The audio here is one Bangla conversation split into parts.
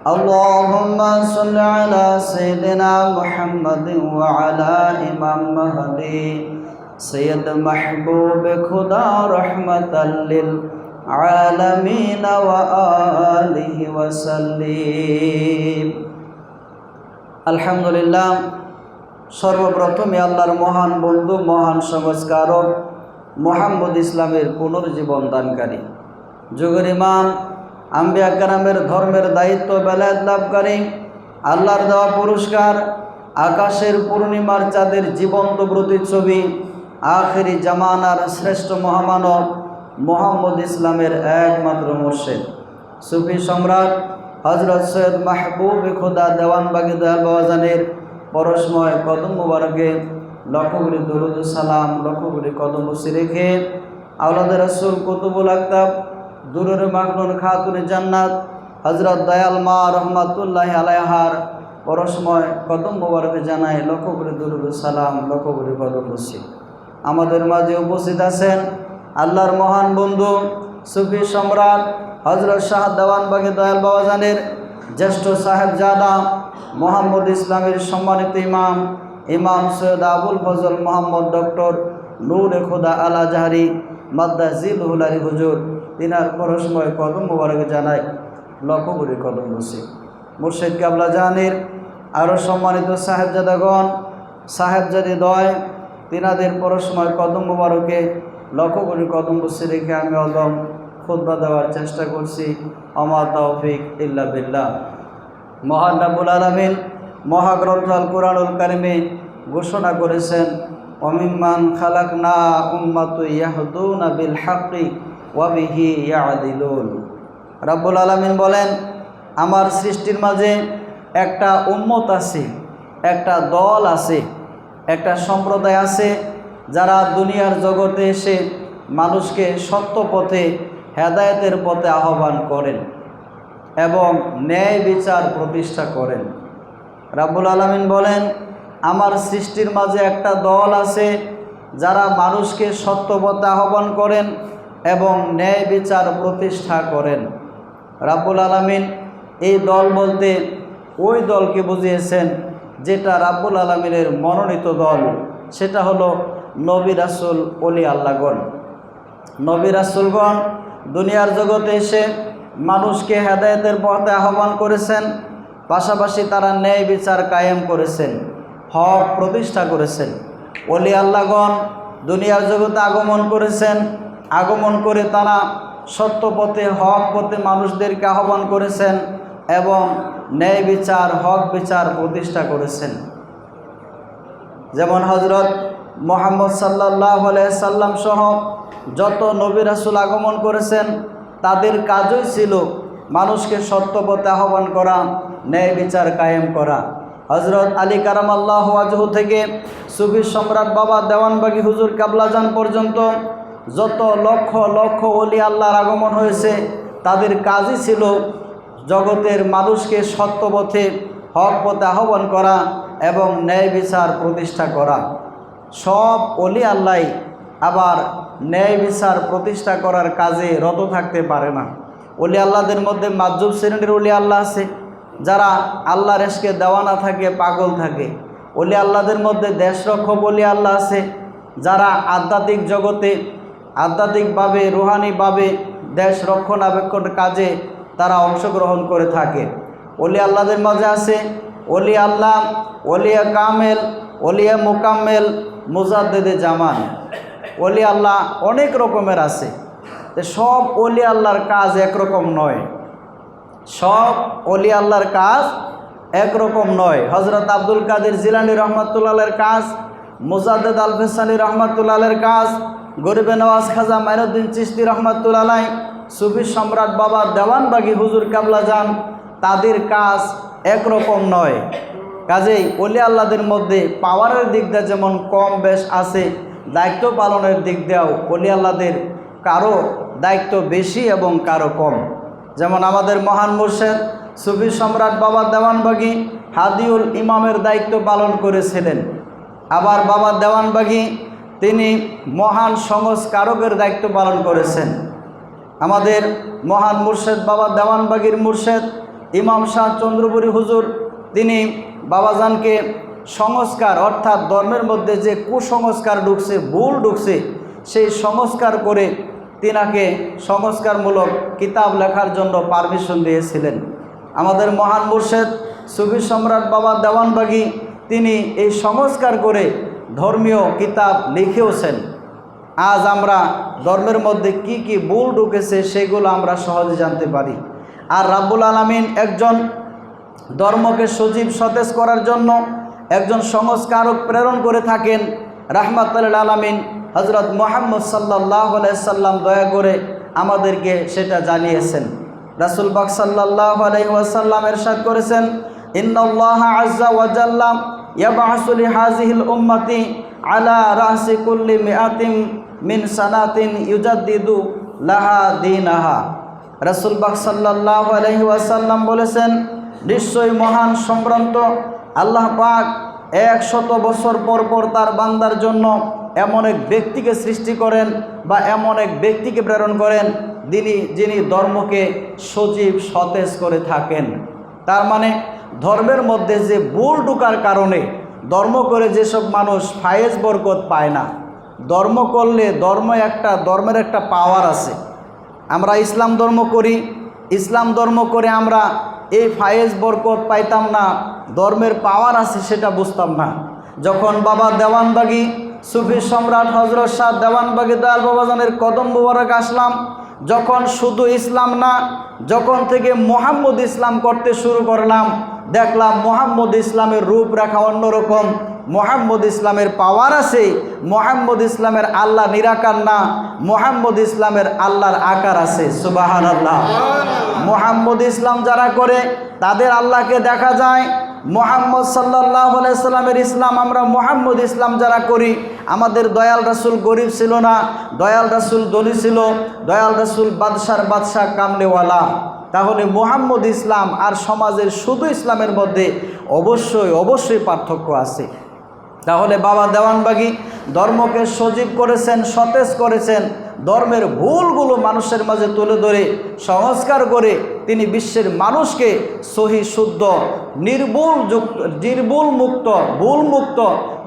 اللهم صل على سيدنا محمد وعلى إمام مهدي سيد محبوب خدا رحمة للعالمين وآله وسلم। আলহামদুলিল্লাহ, সর্বপ্রথমে আল্লাহর মহান বন্ধু, মহান সংস্কারক মুহাম্মদ ইসলামের পুনর্জীবন দানকারী, যুগের ইমাম, আম্বিয়া কেরামের ধর্মের দায়িত্ব বেলায়েত লাভকারী, আল্লাহর দেওয়া পুরস্কার, আকাশের পূর্ণিমার চাঁদের জীবন্ত প্রতিচ্ছবি, আখেরি জামানার শ্রেষ্ঠ মহামানব মুহাম্মদ ইসলামের একমাত্র মুর্শিদ, সুফি সম্রাট হযরত সৈয়দ মাহবুব খোদা দেওয়ানবাগী দয়াল বাবাজানের পরশময় কদম মুবারকে লক্ষ কোটি দরুদ সালাম, লক্ষ কোটি কদম বসে রেখে আওলাদের রাসূল কুতুবুল আকতাব দুরুর মাকনুন খাতুনে জান্নাত হযরত দয়াল মা রহমাতুল্লাহি আলাইহার পরশময় কদম মুবারকে জানাই লক্ষ কোটি দরুদ সালাম, লক্ষ কোটি কদম বসে। আমাদের মাঝে উপস্থিত আছেন আল্লাহর মহান বন্ধু, সুফি সম্রাট হযরত শাহ দেওয়ানবাগী দয়াল বাবাজানের জ্যেষ্ঠ সাহেবজাদা মুহাম্মদ ইসলামের সম্মানিত ইমাম, ইমাম সৈয়দ আবুল ফজল মোহাম্মদ ডক্টর নূরে খোদা আল আজহারি মাদ্দাজিলহুল আলী হুজুর, তিনার পরশময় কদম মুবারকে জানাই লক্ষ কোটি কদম বসে। মুর্শিদ কেবলা জাহানের আরও সম্মানিত সাহেবজাদাগণ, সাহেবজাদিদ্বয়, তিনাদের পরশময় কদম মুবারকে লক্ষ কোটি কদম বসে রেখে আমি অলম খুতবা দেওয়ার চেষ্টা করছি। আমা তৌফিক ইল্লা বিল্লাহ। মহান রাব্বুল আলামিন মহাগ্রন্থ আল কুরআনুল কারিমে ঘোষণা করেছেন, ওমিম্মান খালাকনা উম্মাতু ইয়াহদুনা বিল হাক্কি ওয়া বিহি ইয়াদিলুন। রাব্বুল আলামিন বলেন, আমার সৃষ্টির মাঝে একটা উম্মত আছে, একটা দল আছে, একটা সম্প্রদায় আছে, যারা দুনিয়ার জগতে এসে মানুষকে সত্য পথে, হেদায়েতের পথে আহ্বান করেন এবং ন্যায় বিচার প্রতিষ্ঠা করেন। রাব্বুল আলামিন বলেন, আমার সৃষ্টির মাঝে একটা দল আছে, যারা মানুষকে সত্য পথে আহ্বান করেন এবং ন্যায় বিচার প্রতিষ্ঠা করেন। রাব্বুল আলামিন এই দল বলতে ওই দলকে বুঝিয়েছেন যেটা রাব্বুল আলামিনের মনোনীত দল, সেটা হলো নবী রাসূল ওলি আল্লাহগণ। নবী রাসূলগণ দুনিয়ার জগতে এসে মানুষকে হেদায়েতের পথে আহ্বান করেছেন, পাশাপাশি তারা ন্যায় বিচার কায়েম করেছেন, হক প্রতিষ্ঠা করেছেন। ওলি আল্লাহগণ দুনিয়ার জগতে আগমন করেছেন, আগমন করে তারা সত্য পথে, হক পথে মানুষদেরকে আহ্বান করেছেন এবং ন্যায় বিচার, হক বিচার প্রতিষ্ঠা করেছেন। যেমন হযরত মুহাম্মদ সাল্লাল্লাহু আলাইহি সাল্লাম সহ যত নবী রাসূল আগমন করেছেন, তাদের কাজই ছিল মানুষকে সত্য পথে আহ্বান করা, ন্যায় বিচার কায়েম করা। হযরত আলী কারামাল্লাহু ওয়াজহু থেকে সুফি সম্রাট বাবা দেওয়ানবাগী হুজুর কেবলাজান পর্যন্ত যত লক্ষ লক্ষ ওলি আল্লাহর আগমন হয়েছে, তাদের কাজই ছিল জগতের মানুষকে সত্য পথে, হক পথে আহ্বান করা এবং ন্যায় বিচার প্রতিষ্ঠা করা। সব ওলি আল্লাহ আবার ন্যায় বিচার প্রতিষ্ঠা করার কাজে রত থাকতে পারে না। ওলি আল্লাহদের মধ্যে মাজ্জুব শ্রেণীর ওলি আল্লাহ আছে, যারা আল্লাহর ইশকে দেওয়ানা থাকে, পাগল থাকে। ওলি আল্লাহদের মধ্যে দেশরক্ষক ওলি আল্লাহ আছে, যারা আধ্যাত্মিক জগতে, আধ্যাত্মিকভাবে, রুহানিভাবে দেশ রক্ষণাবেক্ষণ কাজে তারা অংশগ্রহণ করে থাকে। ওলি আল্লাহদের মাঝে আছে ওলি আল্লাহ, ওলিয়া কামেল, ওলিয়া মুকাম্মেল, মুজাদ্দেদে জামান। ওলি আল্লাহ অনেক রকমের আছে। সব ওলি আল্লাহর কাজ একরকম নয়, সব ওলি আল্লাহর কাজ একরকম নয়। হযরত আব্দুল কাদের জিলানী রহমাতুল্লাহের কাজ, মুজাদ্দেদ আল ফেসানি রহমাতুল্লাহের কাজ, গরিবে নওয়াজ খাজা মাইনুদ্দিন চিশতি রহমাতুল্লাহ, সুফি সম্রাট বাবা দেওয়ানবাগী হুজুর কেবলাজান, তাদের কাজ একরকম নয়। কাজেই ওলি আল্লাহদের মধ্যে পাওয়ারের দিক দিয়ে যেমন কম বেশ আছে, দায়িত্ব পালনের দিক দিয়েও ওলি আল্লাহদের কারো দায়িত্ব বেশি এবং কারো কম। যেমন আমাদের মহান মুর্শিদ সুফি সম্রাট বাবা দেওয়ানবাগী হাদিউল ইমামের দায়িত্ব পালন করেছিলেন। আবার বাবা দেওয়ানবাগী তিনি মহান সংস্কারকের দায়িত্ব পালন করেছেন। আমাদের মহান মুর্শিদ বাবা দেওয়ানবাগীর মুর্শিদ ইমাম শাহ চন্দ্রপুরী হুজুর তিনি বাবাজানকে সংস্কার অর্থাৎ ধর্মের মধ্যে যে কুসংস্কার ঢুকছে, ভুল ঢুকছে, সেই সংস্কার করে তিনাকে সংস্কারমূলক কিতাব লেখার জন্য পারমিশন দিয়েছিলেন। আমাদের মহান মুর্শেদ সুফি সম্রাট বাবা দেওয়ানবাগী তিনি এই সংস্কার করে ধর্মীয় কিতাব লিখেওছেন। আজ আমরা ধর্মের মধ্যে কি কি ভুল ঢুকেছে সেগুলো আমরা সহজে জানতে পারি। আর রাব্বুল আলামিন একজন ধর্মকে সজীব সতেজ করার জন্য একজন সংস্কারক প্রেরণ করে থাকেন। রাহমাতুল আলামিন হযরত মুহাম্মদ সাল্লাল্লাহু আলাইহি সাল্লাম দয়া করে আমাদেরকে সেটা জানিয়েছেন। রাসূল পাক সাল্লাল্লাহু আলাইহি ওয়াসাল্লাম ইরশাদ করেছেন, ইন্নাল্লাহা আযজা ওয়া জাল্লা ইয়াবআসু লিহাযিহিল উম্মতি আলা রাসি কুল্লি মিআতিন মিন সানাতিন ইউজাদ্দিদু লাহা দীনাহা। রাসূল পাক সাল্লাল্লাহু আলাইহি ওয়াসাল্লাম বলেছেন, নিশ্চয়ই মহান সম্ভ্রান্ত আল্লাহ পাক 100 বছর পর পর তার বান্দার জন্য এমন এক ব্যক্তিকে সৃষ্টি করেন বা এমন এক ব্যক্তিকে প্রেরণ করেন যিনি ধর্মকে সজীব সতেজ করে থাকেন। তার মানে ধর্মের মধ্যে যে ভুল ঢোকার কারণে ধর্ম করে যেসব মানুষ ফায়েজ বরকত পায় না, ধর্ম করলে ধর্মের একটা পাওয়ার আছে। আমরা ইসলাম ধর্ম করি, ইসলাম ধর্ম করে আমরা এই ফায়েজ বরকত পাইতাম না, ধর্মের পাওয়ার আছে সেটা বুঝতাম না। যখন বাবা দেওয়ানবাগী সুফি সম্রাট হযরত শাহ দেওয়ানবাগী দয়াল বাবাজানের কদম মুবারক আসলাম, যখন শুধু ইসলাম না, যখন থেকে মুহাম্মদ ইসলাম করতে শুরু করলাম, দেখলাম মুহাম্মদ ইসলামের রূপরেখা অন্যরকম, মুহাম্মদ ইসলামের পাওয়ার আছে, মুহাম্মদ ইসলামের আল্লাহ নিরাকার না, মুহাম্মদ ইসলামের আল্লাহর আকার আছে। সুবহানাল্লাহ। মুহাম্মদ ইসলাম যারা করে তাদের আল্লাহকে দেখা যায়। মুহাম্মদ সাল্লাল্লাহু আলাইহি সাল্লামের ইসলাম আমরা মুহাম্মদ ইসলাম যারা করি, আমাদের দয়াল রাসূল গরিব ছিল না, দয়াল রাসূল ধনী ছিল, দয়াল রাসূল বাদশাহ কামলেওয়ালা। তাহলে মুহাম্মদ ইসলাম আর সমাজের শুধু ইসলামের মধ্যে অবশ্যই পার্থক্য আছে। তাহলে বাবা দেওয়ানবাগী ধর্মকে সজীব করেছেন, সতেজ করেছেন, ধর্মের ভুলগুলো মানুষের মাঝে তুলে ধরে সংস্কার করে তিনি বিশ্বের মানুষকে সহি শুদ্ধ নির্ভুল মুক্ত ভুল মুক্ত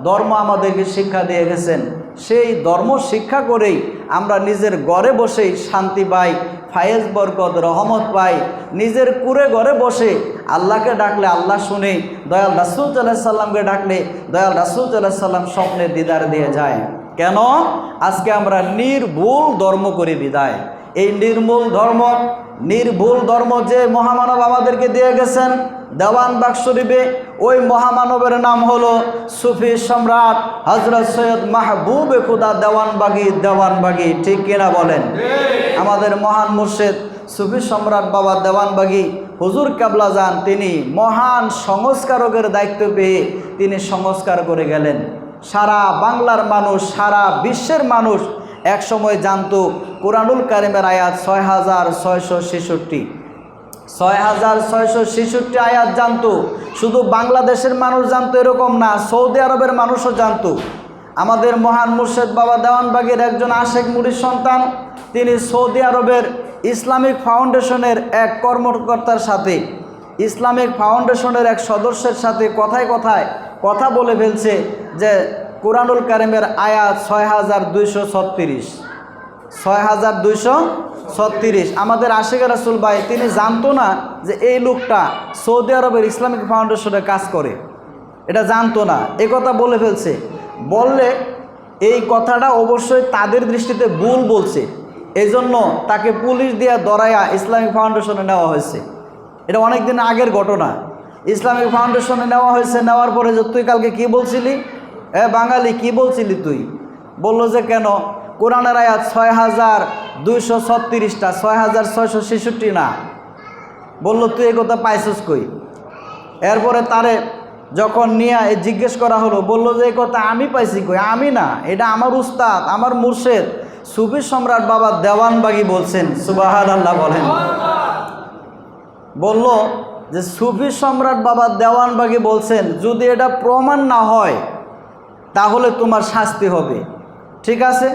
ধর্ম আমাদেরকে শিক্ষা দিয়ে গেছেন। সেই ধর্ম শিক্ষা করেই আমরা নিজের ঘরে বসেই শান্তি পাই, ফায়েজ বরকত রহমত পাই। নিজের কুরে ঘরে বসে আল্লাহকে ডাকলে আল্লাহ শুনে, দয়াল রাসূল সাল্লাল্লাহু আলাইহি সাল্লামকে ডাকলে দয়াল রাসূল সাল্লাল্লাহু আলাইহি সাল্লাম স্বপ্নে দিদার দিয়ে যায়। কেন? আজকে আমরা নির্ভুল ধর্ম করি বিদায়। এই নির্ভুল ধর্ম যে মহামানব আমাদেরকে দিয়ে গেছেন দেওয়ানবাগ শরীফে, ওই মহামানবের নাম হলো সুফি সম্রাট হযরত সৈয়দ মাহবুবে খুদা দেওয়ানবাগী। ঠিক কিনা বলেন? আমাদের মহান মুর্শিদ সুফি সম্রাট বাবা দেওয়ানবাগী হুজুর কেবলা যান, তিনি মহান সংস্কারকের দায়িত্ব পেয়ে তিনি সংস্কার করে গেলেন। সারা বাংলার মানুষ, সারা বিশ্বের মানুষ এক সময় জানতো কুরআনুল কারীমের আয়াত 6666 আয়াত জানতো। শুধু বাংলাদেশের মানুষ জানতো এরকম না, সৌদি আরবের মানুষও জানতো। আমাদের মহান মুর্শিদ বাবা দেওয়ানবাগীর একজন আশেক মুরিদ সন্তান, তিনি সৌদি আরবের ইসলামিক ফাউন্ডেশনের এক কর্মকর্তার সাথে, ইসলামিক ফাউন্ডেশনের এক সদস্যের সাথে কথায় কথা বলে ফেলছে যে কুরআনুল কারীমের আয়াত 6236। আমাদের আশিক রাসূল ভাই তিনি জানতো না যে এই লোকটা সৌদি আরবের ইসলামিক ফাউন্ডেশনে কাজ করে, এটা জানতো না। এই কথা বলে ফেলছে। বললে এই কথাটা অবশ্যই তাদের দৃষ্টিতে ভুল বলছে, এই জন্য তাকে পুলিশ দিয়ে ধরাইয়া ইসলামিক ফাউন্ডেশনে নেওয়া হয়েছে। এটা অনেক দিন আগের ঘটনা। ইসলামিক ফাউন্ডেশনে নেওয়া হয়েছে। নেওয়ার পরে যে তুই কালকে কি বলছিলি, বাঙালি কি বলছিলি তুই? বললো যে কেন, কোরআনের আয়াত 6236টা, 6666 না। বললো তুই এই কথা পাইছিস কই? এরপরে তারে যখন নিয়ে জিজ্ঞেস করা হলো, বললো যে এই কথা আমি পাইছি কই? আমি না, এটা আমার উস্তাদ, আমার মুর্শিদ সুফি সম্রাট বাবা দেওয়ানবাগী বলছেন। সুবহানাল্লাহ বলেন। বলল যে সুফি সম্রাট বাবা দেওয়ানবাগী বলছেন, যদি এটা প্রমাণ না হয় তাহলে তোমার শাস্তি হবে। ঠিক আছে,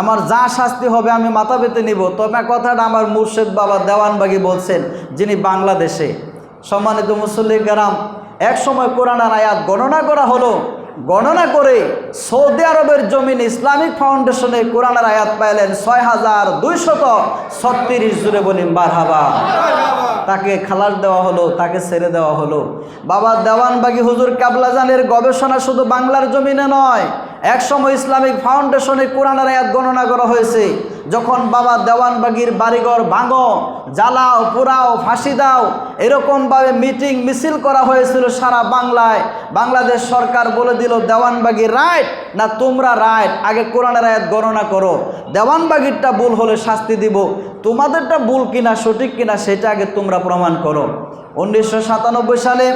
আমার যা শাস্তি হবে আমি মাথা পেতে নিব। তবে কথাটা আমার মুর্শেদ বাবা দেওয়ানবাগী বলছেন, যিনি বাংলাদেশে। সম্মানিত মুসল্লি কেরাম, এক সময় কোরআনের আয়াত গণনা করা হলো, গণনা করে সৌদি আরবের জমিন ইসলামিক ফাউন্ডেশনে কোরআনের আয়াত পাইলেন ৬,২৩৬ জুড়ে বলি মারহাবা। তাকে খালাস দেওয়া হলো, তাকে ছেড়ে দেওয়া হলো। বাবা দেওয়ানবাগী হুজুর কাবলাজানের গবেষণা শুধু বাংলার জমিনে নয়, এক সময় ইসলামিক ফাউন্ডেশনে কোরআনের আয়াত গণনা করা হয়েছে। যখন বাবা দেওয়ানবাগীর বাড়িঘর ভাঙো, জ্বালাও, পোড়াও, ফাঁসি দাও, এরকমভাবে মিটিং মিছিল করা হয়েছিল সারা বাংলায়। বাংলাদেশ সরকার বলে দিল দেওয়ানবাগী রাইট না তোমরা রাইট, আগে কোরআনের আয়াত গণনা করো, দেওয়ানবাগীরটা ভুল হলে শাস্তি দিব, তোমাদেরটা ভুল কিনা সঠিক কিনা সেটা আগে তোমরা প্রমাণ করো। 1997 সালে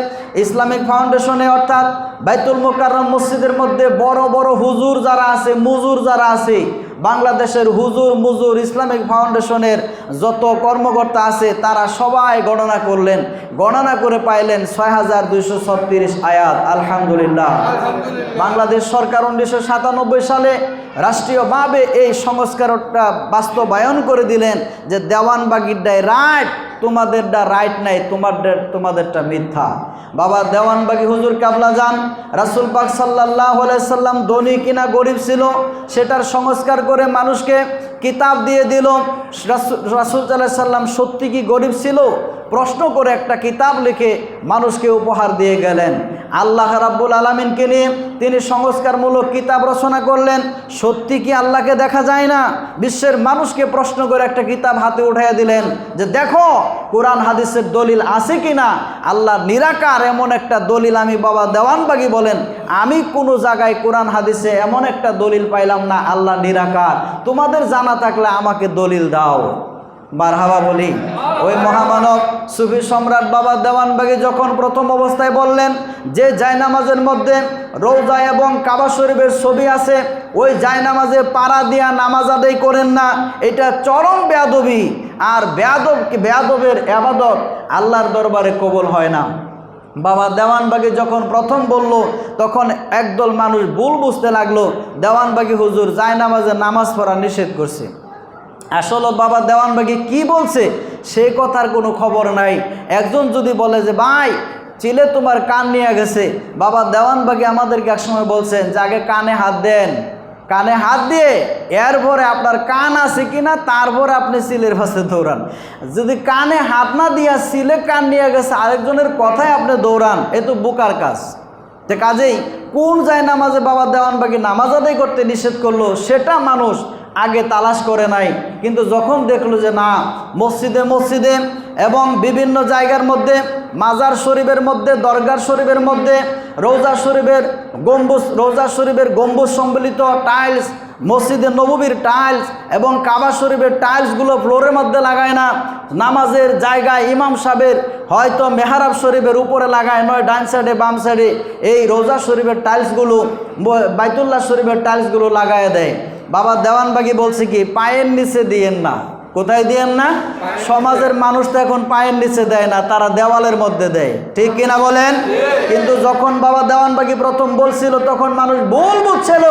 ইসলামিক ফাউন্ডেশনে অর্থাৎ বাইতুল মোকাররম মসজিদের মধ্যে বড় বড় হুজুর যারা আছে, মুজুর যারা আছে, বাংলাদেশের হুজুর মুজুর ইসলামিক ফাউন্ডেশনের যত কর্মকর্তা আছে তারা সবাই গণনা করলেন, গণনা করে পাইলেন ৬,২৩৬ আয়াত। আলহামদুলিল্লাহ। বাংলাদেশ সরকার 1997 সালে রাষ্ট্রীয়ভাবে এই সংস্কারটা বাস্তবায়ন করে দিলেন যে দেওয়ানবাগীরটাই রাইট, তোমাদেরটা রাইট নাই, তোমাদেরটা মিথ্যা। বাবা দেওয়ানবাগী হুজুর কাবলাজান রাসূল পাক সাল্লাল্লাহু আলাইহি সাল্লাম ধনী কিনা গরিব ছিল সেটার সংস্কার করে মানুষকে কিতাব দিয়ে দিল। রাসূল সাল্লাল্লাহু আলাইহি সাল্লাম সত্যি কি গরিব ছিল? প্রশ্ন করে একটা কিতাব লিখে মানুষকে উপহার দিয়ে গেলেন। আল্লাহ রাব্বুল আলামিনকে নিয়ে তিনি সংস্কারমূলক কিতাব রচনা করলেন। সত্যি কি আল্লাহকে দেখা যায় না? বিশ্বের মানুষকে প্রশ্ন করে একটা কিতাব হাতে উঠাইয়া দিলেন যে দেখো কোরআন হাদিসের দলিল আছে কি না। আল্লাহ নিরাকার এমন একটা দলিল আমি বাবা দেওয়ানবাগী বলেন আমি কোনো জায়গায় কোরআন হাদিসে এমন একটা দলিল পাইলাম না আল্লাহ নিরাকার। তোমাদের জানা থাকলে আমাকে দলিল দাও। মারহাবা বলি। ওই মহামানব সুফি সম্রাট বাবা দেওয়ানবাগী যখন প্রথম অবস্থায় বললেন যে জায়নামাজের মধ্যে রওজা এবং কাবা শরীফের ছবি আছে, ওই জায়নামাজে পাড়া দিয়া নামাজ আদায় করেন না, এটা চরম বেয়াদবি। আর বেয়াদবের ইবাদত আল্লাহর দরবারে কবুল হয় না। বাবা দেওয়ানবাগী যখন প্রথম বলল তখন একদল মানুষ ভুল বুঝতে লাগলো দেওয়ানবাগী হুজুর জায়নামাজে নামাজ পড়া নিষেধ করছে। আসলে বাবা দেওয়ানবাগী কি বলছে সেই কথার কোনো খবর নাই। একজন যদি বলে যে ভাই চিলে তোমার কান নিয়ে গেছে, বাবা দেওয়ানবাগী আমাদেরকে একসময় বলছেন যে আগে কানে হাত দেন, কানে হাত দিয়ে এরপরে আপনার কান আছে কিনা তারপরে আপনি সিলের পাশে দৌড়ান। যদি কানে হাত না দিয়া সিলে কান নিয়ে গেছে আরেকজনের কথায় আপনি দৌড়ান, এ তো বোকার কাজ। তো কাজেই কোন যায় নামাজে বাবা দেওয়ানবাগী নামাজ আদায় করতে নিষেধ করলো সেটা মানুষ আগে তালাশ করে নাই। কিন্তু যখন দেখলো যে না মসজিদে মসজিদে এবং বিভিন্ন জায়গার মধ্যে মাজার শরীফের মধ্যে দরগার শরীফের মধ্যে রওজা শরীফের গম্বুজ সম্বলিত টাইলস, মসজিদে নববীর টাইলস এবং কাবা শরীফের টাইলসগুলো ফ্লোরের মধ্যে লাগায় না, নামাজের জায়গায় ইমাম সাহেবের হয়তো মেহরাব শরীফের উপরে লাগায় নয়, ডান সাইডে বাম সাইডে এই রওজা শরীফের টাইলসগুলো বাইতুল্লাহ শরীফের টাইলসগুলো লাগায় দেয়। বাবা দেওয়ানবাগী বলছে কি পায়ের নিচে দিয়েন না। কোথায় দিয়েন না? সমাজের মানুষ তো এখন পায়ের নিচে দেয় না, তারা দেওয়ালের মধ্যে দেয়, ঠিক কিনা বলেন? কিন্তু যখন বাবা দেওয়ানবাগী প্রথম বলছিল তখন মানুষ ভুল বুঝছিল।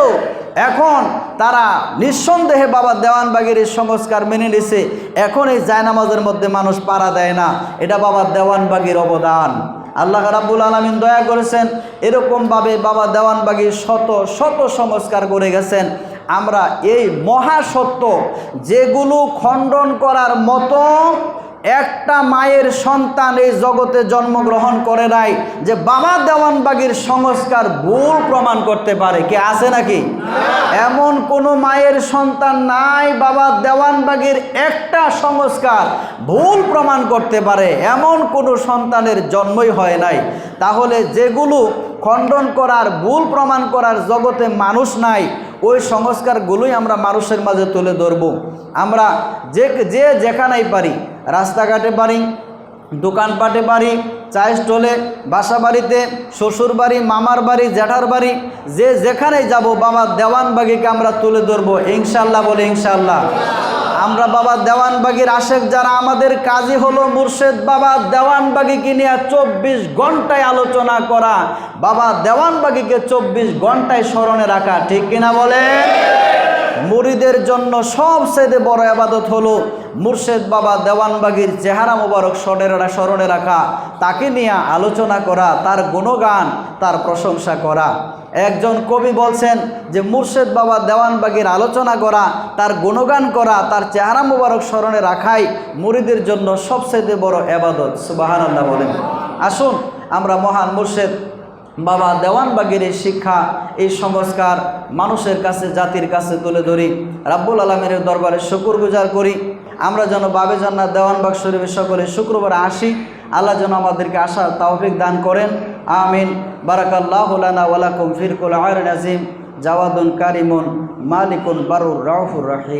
এখন তারা নিঃসন্দেহে বাবা দেওয়ানবাগীর এই সংস্কার মেনে নিছে। এখন এই জায়নামাজের মধ্যে মানুষ পাড়া দেয় না, এটা বাবা দেওয়ানবাগীর অবদান। আল্লাহ রাব্বুল আলামিন দয়া করেছেন, এরকমভাবে বাবা দেওয়ানবাগী শত শত সংস্কার করে গেছেন। আমরা এই মহাসত্য যেগুলো খণ্ডন করার মতো একটা মায়ের সন্তান এই জগতে জন্মগ্রহণ করে নাই যে বাবা দেওয়ানবাগীর সংস্কার ভুল প্রমাণ করতে পারে, কে আছে নাকি? এমন কোনো মায়ের সন্তান নাই বাবা দেওয়ানবাগীর একটা সংস্কার ভুল প্রমাণ করতে পারে, এমন কোনো সন্তানের জন্মই হয় নাই। তাহলে যেগুলো খণ্ডন করার ভুল প্রমাণ করার জগতে মানুষ নাই, ওই সংস্কারগুলোই আমরা মানুষের মাঝে তুলে ধরব। আমরা যে যেখানেই পারি, রাস্তাঘাটে পারি, দোকানপাটে পারি, চায়ের স্টলে, বাসা বাড়িতে, শ্বশুর বাড়ি, মামার বাড়ি, জ্যাঠার বাড়ি, যে যেখানেই যাব বাবা দেওয়ানবাগীকে আমরা তুলে ধরবো ইনশাল্লাহ। বলে ইনশাল্লাহ। আমরা বাবা দেওয়ানবাগীর আশেক যারা, আমাদের কাজই হলো মুর্শেদ বাবা দেওয়ানবাগীকে নিয়ে 24 ঘন্টায় আলোচনা করা, বাবা দেওয়ানবাগীকে 24 ঘন্টায় স্মরণে রাখা, ঠিক কিনা বলেন? মুরিদের জন্য সবচেয়ে বড় ইবাদত হলো মুর্শেদ বাবা দেওয়ানবাগীর চেহারা মোবারক স্মরণে রাখা, তাকে নিয়ে আলোচনা করা, তার গুণগান, তার প্রশংসা করা। একজন কবি বলছেন যে মুর্শেদ বাবা দেওয়ানবাগীর আলোচনা করা, তার গুণগান করা, তার চেহারা মোবারক স্মরণে রাখাই মুরিদের জন্য সবচেয়ে বড় ইবাদত। সুবহানাল্লাহ বলেন। আসুন আমরা মহান মুর্শেদ বাবা দেওয়ানবাগীর এই শিক্ষা, এই সংস্কার মানুষের কাছে, জাতির কাছে তুলে ধরি। রাব্বুল আলামিনের দরবারে শুকরগুজার করি। আমরা যেন বাবে জান্নাত দেওয়ানবাগ শরীফে সকলে শুক্রবার আসি। আল্লাহ যেন আমাদেরকে আসার তৌফিক দান করেন। আমিন। বারাকাল্লাহু লানা ওয়া লাকুম ফিল কুরআনিল আযীম। জাওয়াদুন কারিমুন মালিকুন বারুর রাউফুর রহিম।